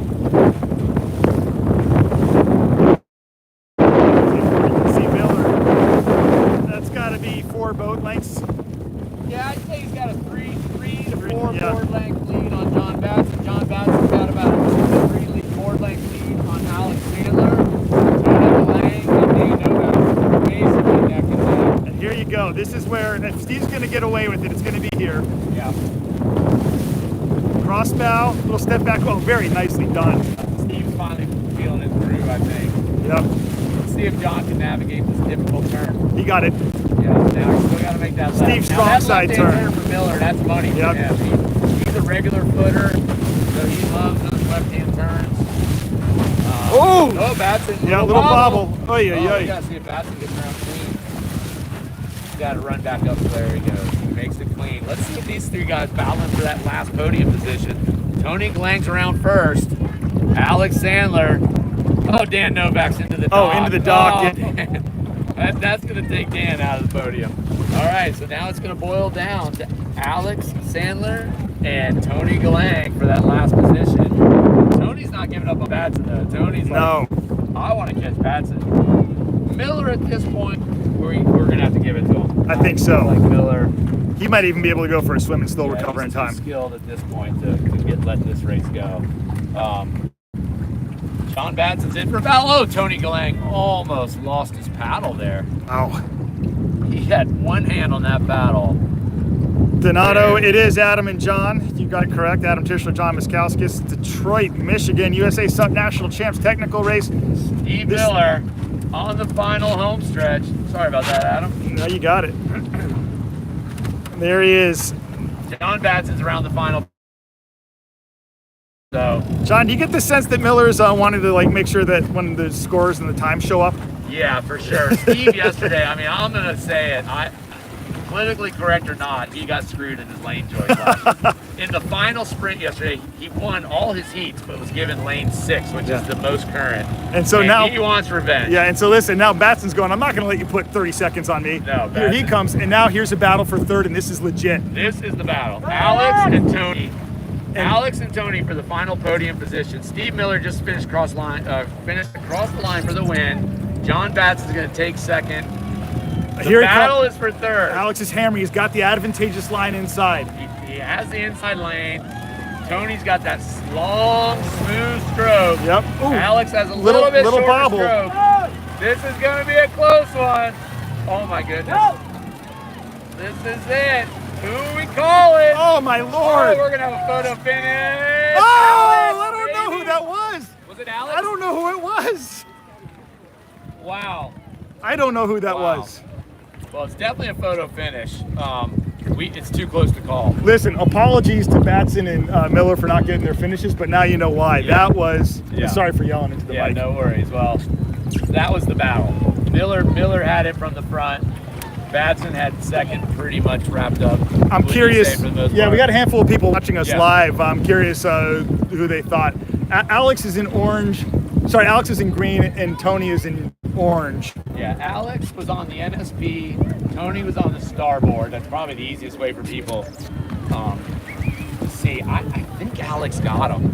See Miller. That's got to be 4 boat lengths. Yeah, I'd say he's got a three to four Yeah. board length lead on John Batson. John Batson's got about a 2 to 3 board length lead on Alex Sandler. Tony Lang and Daniel Novak. Basically neck and neck. And here you go. This is where, if Steve's going to get away with it, it's going to be here. Yeah. Crossbow, little step back. Oh, very nicely done. Steve's finally feeling his groove, I think. Yep. Let's see if John can navigate this difficult turn. He got it. Yeah, now he's still got to make that left. Steve's Now, strong that side left-hand turn. for Miller, that's money for Yep. him. He's a regular footer, so he loves those left-hand turns. Oh, Batson. Yeah, little bobble. Oh, yeah, You yeah. got to see if Batson gets around clean. He's got to run back up. There he goes. He makes it clean. Let's see if these 3 guys battling for that last podium position. Tony Glang's around first. Alex Sandler. Oh, Dan Novak's into the dock. Oh, into the dock. Oh, Yeah. man. That's going to take Dan out of the podium. All right, so now it's going to boil down to Alex Sandler and Tony Glang for that last position. Tony's not giving up on Batson, though. Tony's like, No. I want to catch Batson. Miller, at this point, we're going to have to give it to him. I think so. Like Miller. He might even be able to go for a swim and still recover in he's time. too skilled at this point to let this race go. John Batson's in for a battle. Oh, Tony Glang almost lost his paddle there. Ow. He had one hand on that battle. Donato, it is Adam and John. You got it correct. Adam Tischler, John Miskowskis, Detroit, Michigan, USA Sup National Champs technical race. Steve Miller on the final home stretch. Sorry about that, Adam. No, you got it. There he is. John Batson's around the final. So, John, do you get the sense that Miller's wanted to make sure that when the scores and the times show up? yeah, for sure. Steve yesterday, I mean, I'm going to say it. Politically correct or not, he got screwed in his lane choice last year. In the final sprint yesterday, he won all his heats, but was given lane 6, which is the most current. And so now he wants revenge. Yeah, and so listen, now Batson's going, I'm not going to let you put 30 seconds on me. No, Here he Batson. comes, and now here's a battle for third, and this is legit. This is the battle. Alex and Tony. Alex and Tony for the final podium position. Steve Miller just finished across the line for the win. John Batson's going to take second. The Here he battle comes. is for third. Alex is hammering. He's got the advantageous line inside. He has the inside lane. Tony's got that long, smooth stroke. Yep. Ooh. Alex has a little bit shorter bobble. stroke. This is going to be a close one. Oh my goodness. This is it. Who are we calling? Oh my Oh, lord! we're going to have a photo finish. Oh, I Alex, don't know baby. who that was. Was it Alex? I don't know who it was. Wow. I don't know who that Wow. was. Well, it's definitely a photo finish. It's too close to call. Listen, apologies to Batson and Miller for not getting their finishes, but now you know why. Yeah. That was. Yeah. Sorry for yelling into the Yeah, mic. no worries. Well, that was the battle. Miller had it from the front. Batson had second pretty much wrapped up. I'm Would you curious. say, for the most Yeah, we part? got a handful of people watching us Yeah. live. I'm curious who they thought. Alex is in orange. Sorry, Alex is in green and Tony is in orange. Yeah, Alex was on the NSP. Tony was on the starboard. That's probably the easiest way for people to see. I think Alex got him.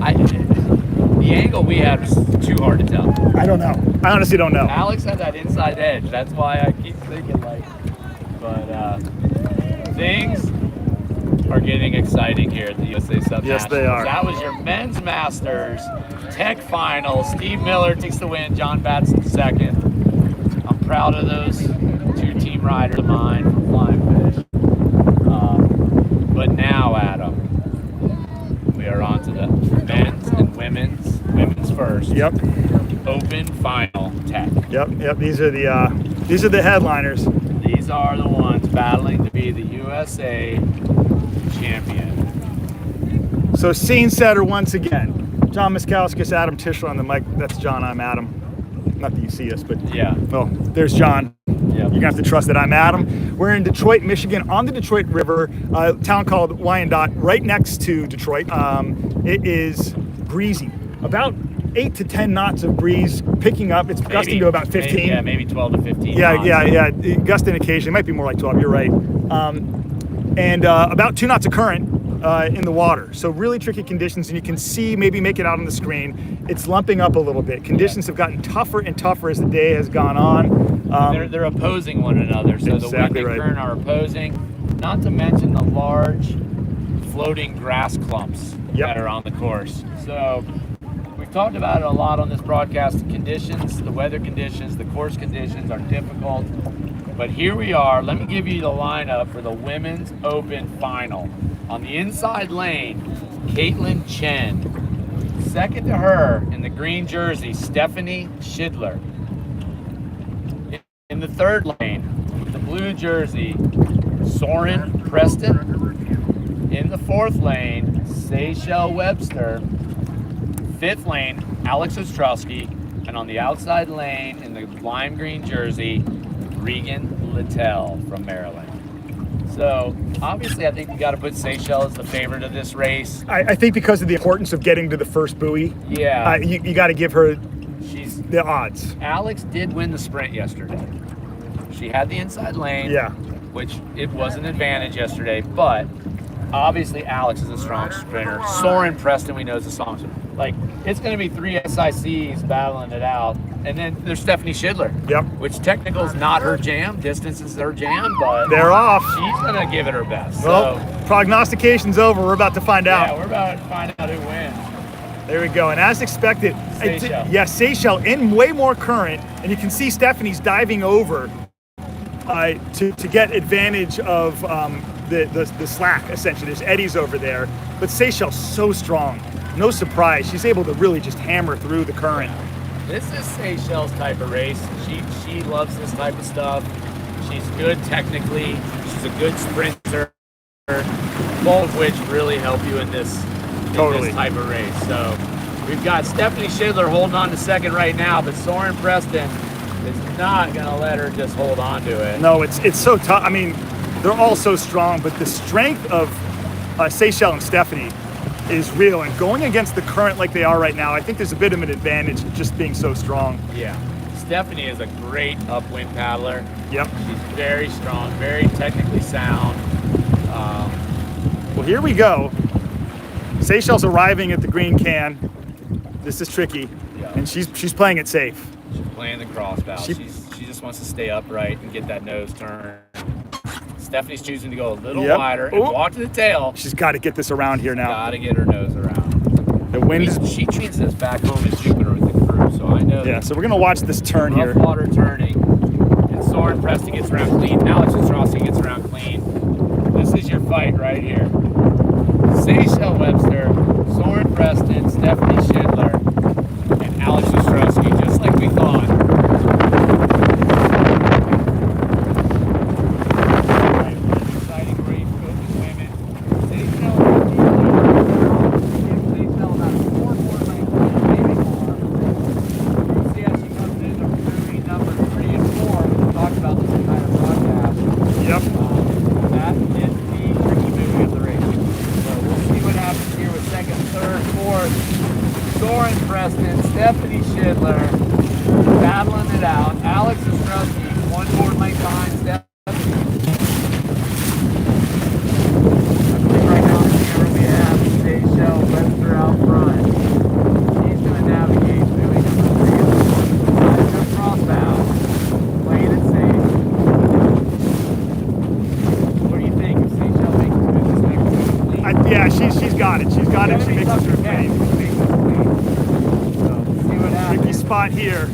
The angle we had was too hard to tell. I don't know. I honestly don't know. Alex had that inside edge. That's why I keep thinking but things are getting exciting here at the USA Sub Yes, they are. That was your men's masters tech final. Steve Miller takes the win. John Batson second. I'm proud of those 2 team riders of mine from Flying Fish. But now, Adam, we are on to the men's and women's. Women's first. Yep. Open final tech. Yep. These are the headliners. These are the ones battling to be the USA champion. So scene setter once again. John Miskowskis, Adam Tischler on the mic. That's John, I'm Adam. Not that you see us, but Yeah. well, there's John. Yep. You're gonna have to trust that I'm Adam. We're in Detroit, Michigan, on the Detroit River, a town called Wyandotte, right next to Detroit. It is breezy, about 8 to 10 knots of breeze, picking up. It's gusting to about 15. Maybe 12 to 15 Yeah, knots. Gusting occasionally. It might be more like 12. You're right. And about 2 knots of current in the water. So really tricky conditions, and you can see, maybe make it out on the screen, it's lumping up a little bit. Conditions have gotten tougher and tougher as the day has gone on. They're opposing one another, so the wind Exactly and right. current are opposing. Not to mention the large floating grass clumps Yep. that are on the course. So we've talked about it a lot on this broadcast. The conditions, the weather conditions, the course conditions are difficult. But here we are. Let me give you the lineup for the women's open final. On the inside lane, Caitlin Chen. Second to her in the green jersey, Stephanie Schidler. In the third lane, the blue jersey, Soren Preston. In the fourth lane, Seychelle Webster. Fifth lane, Alex Ostrowski. And on the outside lane, in the lime green jersey, Regan Littell from Maryland. So obviously, I think we got to put Seychelles as the favorite of this race. I think because of the importance of getting to the first buoy, Yeah, you got to give her she's. the odds. Alex did win the sprint yesterday. She had the inside lane, Yeah. which it was an advantage yesterday. But obviously, Alex is a strong sprinter. Soren Preston, we know, is a strong sprinter. Like, it's going to be 3 SICs battling it out. And then there's Stephanie Schidler. Yep. Which technical's not her jam. Distance is her jam, but They're off. she's going to give it her best. Well, So, prognostication's over. We're about to find yeah, out. we're about to find out who wins. There we go. And as expected, Seychelles. Seychelles in way more current. And you can see Stephanie's diving over to get advantage of the slack, essentially. There's eddies over there. But Seychelles so strong. No surprise. She's able to really just hammer through the current. This is Seychelles type of race. She loves this type of stuff. She's good technically. She's a good sprinter. Both of which really help you in this type of race. So we've got Stephanie Schidler holding on to second right now, but Soren Preston is not going to let her just hold on to it. No, it's so tough. I mean, they're all so strong, but the strength of Seychelles and Stephanie is real. And going against the current like they are right now, I think there's a bit of an advantage just being so strong. Yeah. Stephanie is a great upwind paddler. Yep. She's very strong, very technically sound. Well, here we go. Seychelles arriving at the green can. This is tricky, Yeah. and she's playing it safe. She's playing the crossbow. She- She just wants to stay upright and get that nose turn. Stephanie's choosing to go a little Yep. wider and Ooh. walk to the tail. She's got to get this around here now. Got to get her nose around. The wind is She treats this back home in Jupiter with the crew, so I know yeah. that So we're gonna watch this turn rough here. water turning. And Soren Preston gets around clean. Alex Ostrowski gets around clean. This is your fight right here. Seychelle Webster, Soren Preston, Stephanie Schidler, and Alex Ostrowski, just like we thought. Exciting race for the women. Seychelle about 4 more lengths, maybe more. You see how she comes in the movie number 3 and 4. We talked about this entire broadcast. Yep. That is the tricky movie of the race. So we'll see what happens here with second, third, fourth. Soren Preston, Stephanie Schidler, battling it out. Alex Ostrowski, 1 more length behind Stephanie. Right now here we have Seychelle Webster out front. She's going to navigate moving to the crossbow, playing it safe. What do you think if Seychelle makes it through this next clean? Yeah, she's got it. She's got it. She makes it through clean. So we'll see what happens. Tricky spot here.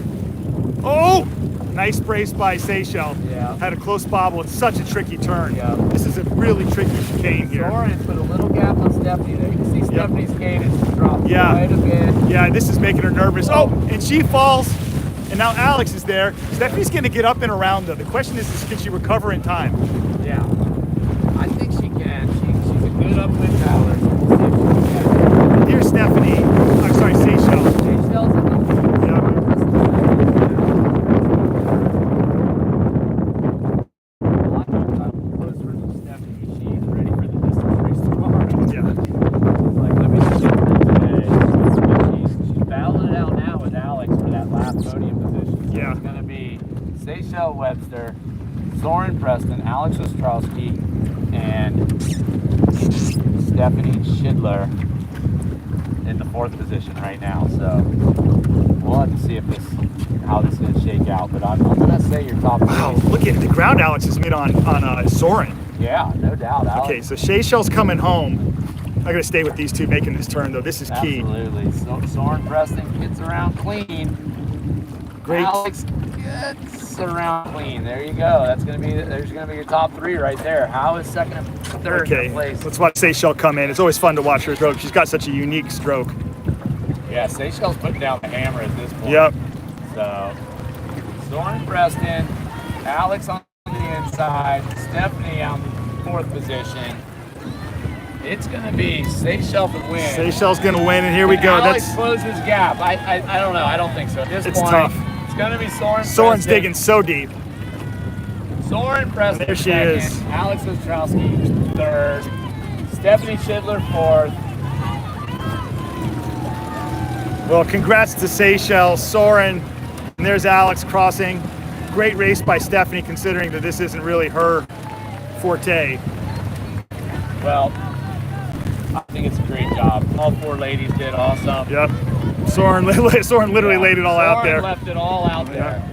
Oh, nice brace by Seychelles. Yeah. Had a close bobble. It's such a tricky turn. Yeah. This is a really tricky chicane here. Soren put a little gap on Stephanie there. You can see Stephanie's cadence drop quite a bit. Yeah, this is making her nervous. Oh, and she falls. And now Alex is there. Stephanie's going to get up and around though. The question is can she recover in time? Yeah. I think she can. She's a good upwind paddler. Here's Stephanie. I'm sorry, Seychelles. Seychelles, I think. Webster, Soren Preston, Alex Ostrowski, and Stephanie Schindler in the 4th position right now. So we'll have to see how this is going to shake out. But I'm going to say your top 3. Wow, look at the ground Alex has made on Soren. Yeah, no doubt. Alex. Okay, so Seychelles coming home. I'm going to stay with these two making this turn though. This is key. Absolutely. Soren Preston gets around clean. Great. Alex gets around clean. There you go. There's gonna be your top 3 right there. How is second and third place? Let's watch Seychelles come in. It's always fun to watch her stroke. She's got such a unique stroke. Yeah, Seychelles putting down the hammer at this point. Yep. So Soren Preston, Alex on the inside, Stephanie on the 4th position. It's going to be Seychelles to win. Seychelles going to win, and here we go. Alex closes gap. I don't know. I don't think so. At this it's point, tough. It's going to be Soren Soren's Preston. digging so deep. Soren Preston there she second, is. Alex Ostrowski 3rd, Stephanie Schindler 4th. Well, congrats to Seychelles, Soren, and there's Alex crossing. Great race by Stephanie, considering that this isn't really her forte. Well, I think it's a great job. All 4 ladies did awesome. Yep. Soren literally laid it all out there. Soren left it all out there.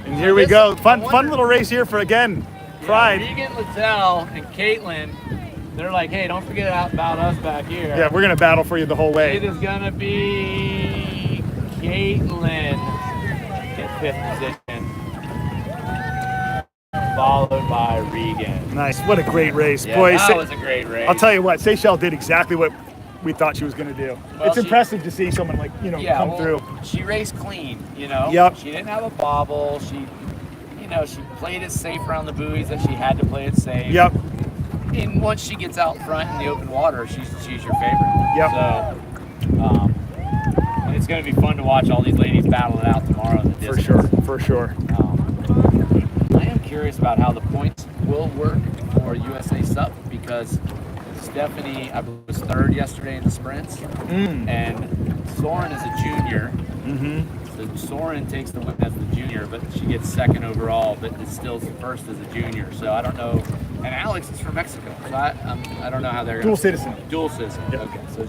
And here we go. Fun little race here for, again, pride. Regan Littell and Caitlin, they're like, hey, don't forget about us back here. Yeah, we're going to battle for you the whole way. It is going to be Caitlin in 5th position, followed by Regan. Nice. What a great race. Yeah, Boy, that was a great race. I'll tell you what, Seychelles did exactly what we thought she was going to do. Well, it's impressive to see someone like, come through. She raced clean, Yep. She didn't have a bobble. She played it safe around the buoys that she had to play it safe. Yep. And once she gets out front in the open water, she's your favorite. Yep. So, and it's going to be fun to watch all these ladies battle it out tomorrow in the distance. For sure. I am curious about how the points will work for USA Sup because Stephanie, I was 3rd yesterday in the sprints, and Soren is a junior. So Soren takes the win as the junior, but she gets 2nd overall, but it's still 1st as a junior. So I don't know. And Alex is from Mexico, so I don't know how they're Dual citizen. Dual citizen. Yep. Okay, so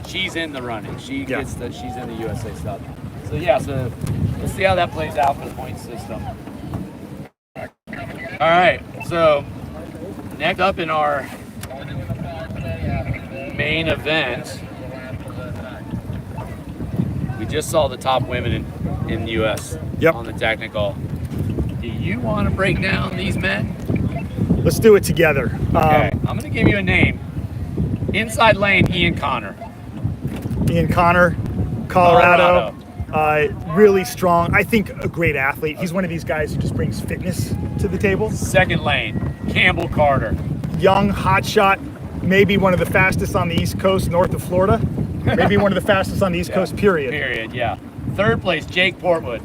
she's in the running. She's in the USA Sup. So so we'll see how that plays out for the point system. All right, so next up in our main event, we just saw the top women in the U.S. on the technical. Do you want to break down these men? Let's do it together. Okay, I'm going to give you a name. Inside lane, Ian Connor. Ian Connor, Colorado. Really strong. I think a great athlete. He's one of these guys who just brings fitness to the table. 2nd lane, Campbell Carter. Young, hotshot, maybe one of the fastest on the East Coast, north of Florida. Maybe one of the fastest on the East Coast, period. Period, yeah. 3rd place, Jake Portwood.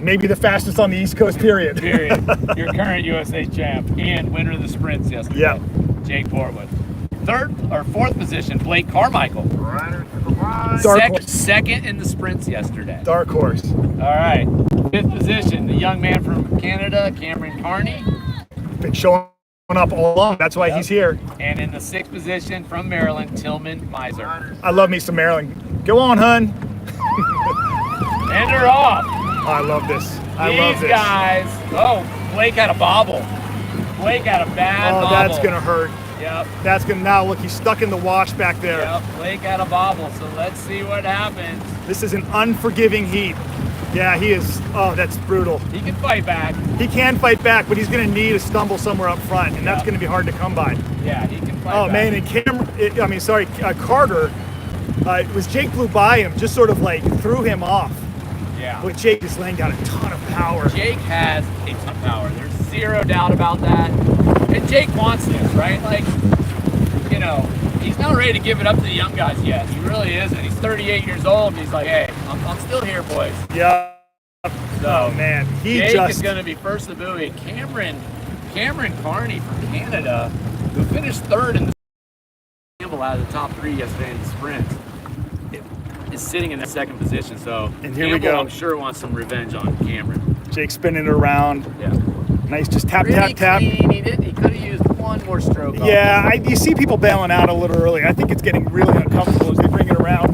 Maybe the fastest on the East Coast, period. Period. Your current USA champ and winner of the sprints yesterday. Yeah. Jake Portwood. 4th position, Blake Carmichael. Second in the sprints yesterday. Dark horse. All right. 5th position, the young man from Canada, Cameron Carney. Been showing up all along. That's why he's here. And in the 6th position from Maryland, Tillman Miser. I love me some Maryland. Go on, hun. And they're off. Oh, I love this. I love this. These guys. Oh, Blake had a bobble. Blake had a bad bobble. Oh, that's going to hurt. Yep. That's going to, now look, he's stuck in the wash back there. Yep, Blake had a bobble, so let's see what happens. This is an unforgiving heat. Yeah, he is. Oh, that's brutal. He can fight back. He can fight back, but he's going to need a stumble somewhere up front, and that's going to be hard to come by. Yeah, he can fight Oh, back. man, and Carter, it was Jake blew by him, just sort of like threw him off. Yeah. But Jake is laying down a ton of power. Jake has a ton of power. There's zero doubt about that. And Jake wants this, right? Like, you know, he's not ready to give it up to the young guys yet. He really isn't. He's 38 years old. He's like, hey, I'm still here, boys. Yeah. So, Oh, man. Jake is going to be first of the buoy. Cameron Carney from Canada, who finished third in the Campbell out of the top 3 yesterday in the sprints, is sitting in that second position. So And here Campbell, we go. I'm sure, wants some revenge on Cameron. Jake spinning it around. Yeah. Nice, just tap, Pretty tap, tap. clean. He could have used one more stroke. off. Yeah, you see people bailing out a little early. I think it's getting really uncomfortable as they bring it around.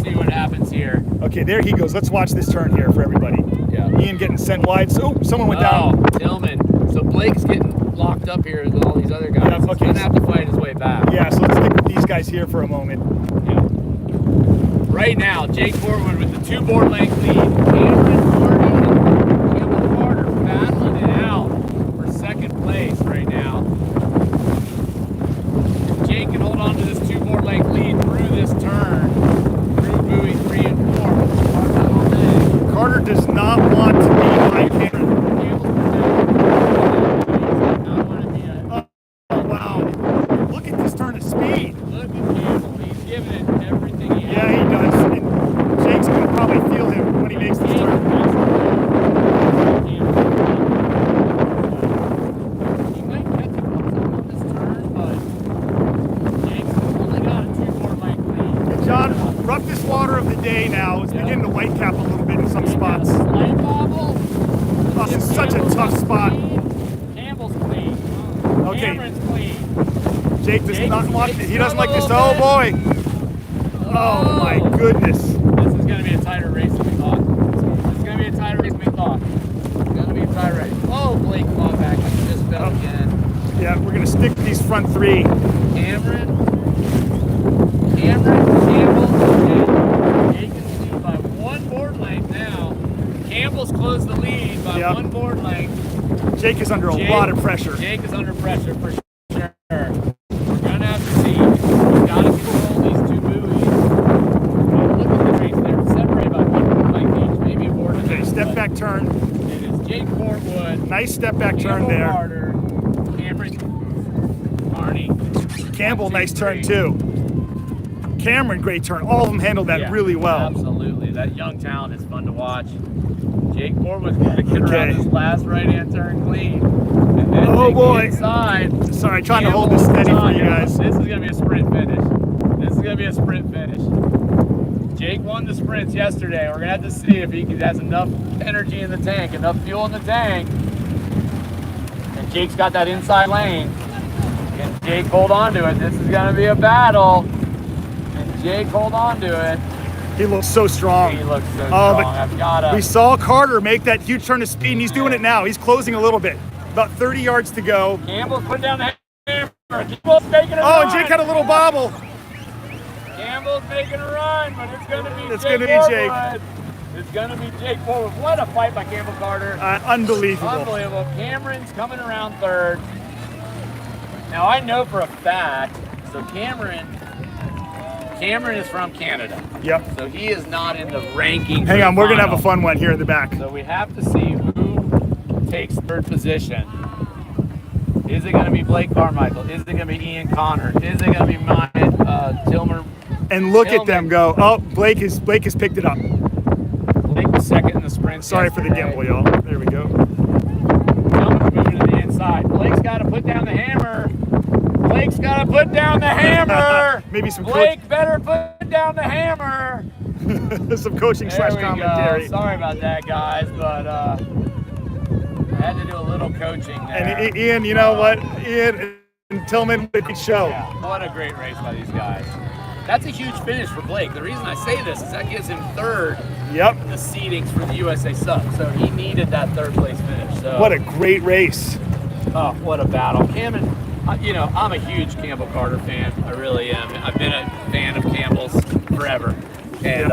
See what happens here. Okay, there he goes. Let's watch this turn here for everybody. Yeah. Ian getting sent wide. So, someone went down. Tillman. So Blake's getting locked up here with all these other guys. Yeah, He's okay. gonna have to fight his way back. Yeah, so let's stick with these guys here for a moment. Yeah. Right now, Jake Forward with the 2 board length lead. Cameron Carney and Campbell Carter battling it out for second place right now. If Jake can hold on to this 2 board length lead through this turn, through buoy 3 and 4. We'll talk about all day. Carter does not want to be like Cameron. Oh, wow. Look at this turn of speed. Look at Campbell. He's giving it everything he has. Yeah, he does. And Jake's going to probably feel him when he makes this turn. He might catch him on this turn, but Jake's only got a 2 board length lead. John, roughest water of the day now. It's beginning to white cap a little bit in some spots. Slight bobble. Oh, this is such a tough spot. Campbell's clean. Okay. Cameron's clean. Jake does Jake's- not want Jake's He doesn't like this. struggling Oh, a boy. Oh, my goodness. This is going to be a tighter race than we thought. This is going to be a tighter race than we thought. It's going to be a tighter race. Oh, Blake fought back. He just fell again. Yeah, we're going to stick to these front 3. Cameron, Campbell, and Jake is lead by 1 board length now. Campbell's closed the lead by Yep. 1 board length. Jake is under a lot of pressure. Jake is under pressure for sure. We're gonna have to see. We've got to control these 2 buoys. Look at the race there. Separated by 1 board length each, maybe a board and a Okay, half, step but back turn. It is Jake Portwood. Nice step back turn Campbell there. Carter, Cameron Carney. Campbell, nice turn too. Cameron, great turn. All of them handled that Yeah, really well. Absolutely. That young talent is fun to watch. Jake Portwood's going to get around Okay. this last right-hand turn clean. And then Oh, take the boy. inside. Sorry, trying to hold this steady for you guys. This is going to be a sprint finish. This is going to be a sprint finish. Jake won the sprints yesterday. We're going to have to see if he has enough energy in the tank, enough fuel in the tank. And Jake's got that inside lane. Can Jake hold on to it? This is going to be a battle. And Jake hold on to it. He looks so strong. He looks so Oh, strong. but I've got we saw Carter make that huge turn of speed, and he's doing it now. He's closing a little bit. About 30 yards to go. Campbell's putting down the hammer. Campbell's making a Oh, run. and Jake had a little bobble. Campbell's making a run, but it's going to be It's Jake gonna be Jake. Forward. It's going to be Jake Forward. What a fight by Campbell Carter. Unbelievable. Unbelievable. Cameron's coming around third. Now, I know for a fact, so Cameron is from Canada. Yep. So he is not in the ranking. Hang on, we're going to have a final. fun one here in the back. So we have to see who takes third position. Is it going to be Blake Carmichael? Is it going to be Ian Connor? Is it going to be Myatt Tilmer? And look at them go. Oh, Blake has picked it up. Blake was second in the sprint. Sorry for the gimbal, y'all. There we go. Tilmer's moving to the inside. Blake's got to put down the hammer. Blake's got to put down the hammer. Maybe some Blake better put down the hammer. some coaching slash There we commentary. go. Sorry about that, guys, but I had to do a little coaching there. And Ian, you know what? Ian and Tillman, what a good show. Yeah, what a great race by these guys. That's a huge finish for Blake. The reason I say this is that gives him third Yep. in the seedings for the USA Sup. So he needed that third place finish. So What a great race. oh, what a battle. Cameron, you know, I'm a huge Campbell Carter fan. I really am. I've been a fan of Campbell's forever. And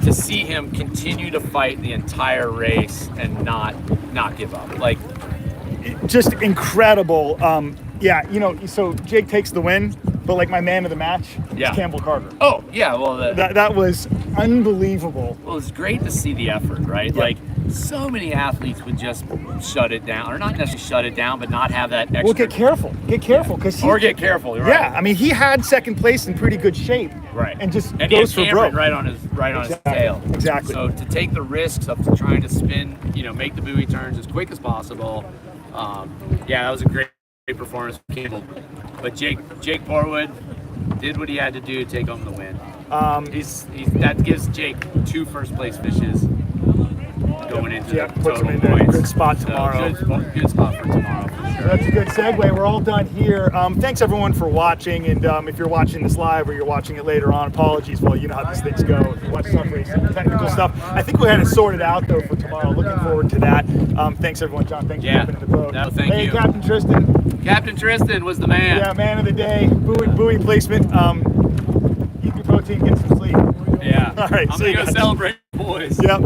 to see him continue to fight the entire race and not give up. Like, just incredible. Yeah, you know, so Jake takes the win, but like my man of the match Yeah. is Campbell Carter. oh yeah, well That was unbelievable. well, it's great to see the effort, right? Yeah. Like, so many athletes would just shut it down, or not necessarily shut it down, but not have that extra. Well, get careful, because Or get careful, right? Yeah, I mean, he had second place in pretty good shape, Right. And just and goes he for had broke. Cameron right on his tail. Exactly. So to take the risks of trying to spin, you know, make the buoy turns as quick as possible. Yeah, that was a great performance from Campbell. But Jake Portwood did what he had to do to take home the win. That gives Jake 2 first place fishes going into Yeah, the puts him total in a points. good spot So, tomorrow. good spot for tomorrow for sure. That's a good segue. We're all done here. Thanks everyone for watching, and if you're watching this live or you're watching it later on, apologies. Well, you know how these things go. If you watch Sup Racing, technical stuff. I think we had it sorted out though for tomorrow. Looking forward to that. Thanks everyone, John. Thanks for jumping in the boat. No, thank hey, you. Captain Tristan. Captain Tristan was the man. Yeah, man of the day. Buoy placement. Eat your protein, get some sleep. Yeah. All right, I'm see gonna you go guys. celebrate, boys. Yep.